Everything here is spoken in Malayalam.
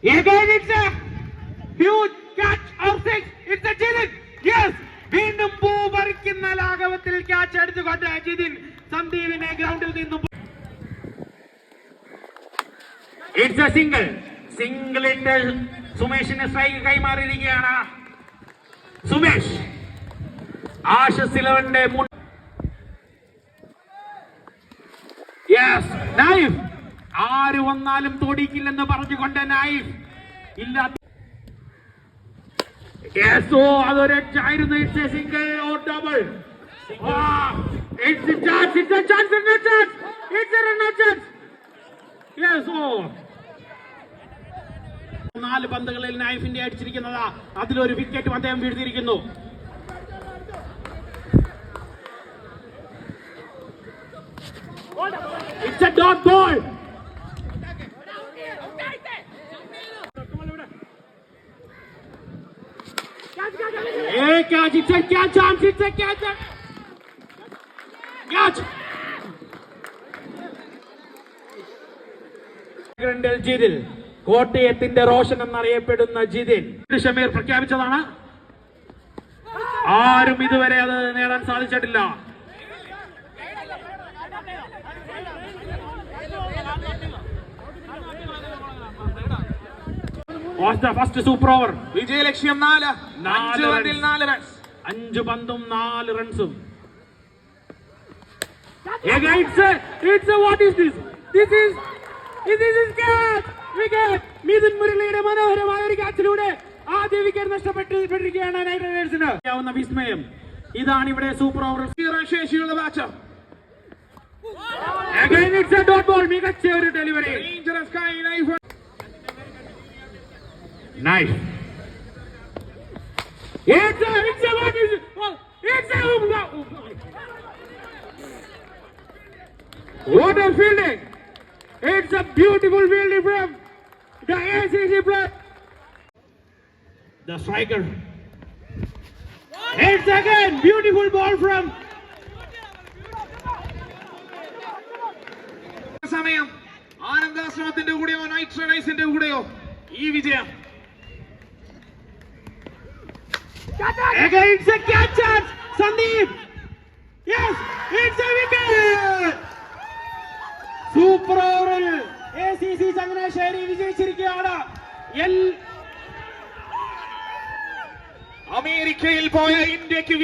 Again it's a huge catch of six. It's a Jidin. Yes. വീണ്ടും പൂ പറിക്കുന്ന ലാഘവത്തിൽ ക്യാച്ച് എടുത്തുകൊണ്ട് ജിതിൻ സന്ദീപിനെ ഗ്രൗണ്ടിൽ നിന്നും. ഇറ്റ്സ് എ സിംഗിളിന്റെ സുമേഷിന് സ്ട്രൈക്ക് കൈമാറിയിരിക്കുകയാണ്. സുമേഷ് ആഷസ് 11ന്റെ യെസ് നൈഫ് ആര് വന്നാലും തോടിക്കില്ലെന്ന് പറഞ്ഞുകൊണ്ട് നൈഫ് ഇല്ലാത്ത അതൊരു ആയിരുന്നു. It's a single or double. It's a chance. It's a chance. It's a chance. It's a run chance. Yes ഓ 4 പന്തുകളിൽ നൈഫിന്റെ അടിച്ചിരിക്കുന്നതാ. അതിലൊരു വിക്കറ്റും അദ്ദേഹം വീഴ്ത്തിയിരിക്കുന്നു. It's a dot ball. Catch! It's a catch chance! It's a catch! Catch! Jithin കോട്ടയത്തിന്റെ റോഷൻ എന്നറിയപ്പെടുന്ന ജിതിൻ ഷമീർ പ്രഖ്യാപിച്ചതാണ്. ആരും ഇതുവരെ അത് നേടാൻ സാധിച്ചിട്ടില്ല. First super over. വിജയലക്ഷ്യം 4 റൺസ്. 5 പന്തും 4 റൺസും. മിഥുൻ മുരളിയുടെ മനോഹരമായ ഒരു ക്യാച്ചിലൂടെ ആദ്യ വിക്കറ്റ് നഷ്ടപ്പെട്ടിരിക്കുകയാണ് നൈറ്റ് റൈഡേഴ്സിന്. വിസ്മയം. ഇതാണ് ഇവിടെ സൂപ്പർ ഓവർ ശേഷിയുള്ള ബാറ്റർ. മികച്ച ഒരു delivery. Nice. What a fielding! It's a beautiful fielding from the ACC player. The striker. It's again beautiful ball from. സമയം ആനന്ദാശ്രമത്തിന്റെ കൂടെയോ നൈറ്റ് റൈഡേഴ്സിന്റെ കൂടെയോ ഈ വിജയം. Again, it's a catch chance, Sandeep. Yes, it's a wicket. Super over. ACC Changanassery വിജയിച്ചിരിക്കുകയാണ്. അമേരിക്കയിൽ പോയ ഇന്ത്യക്ക്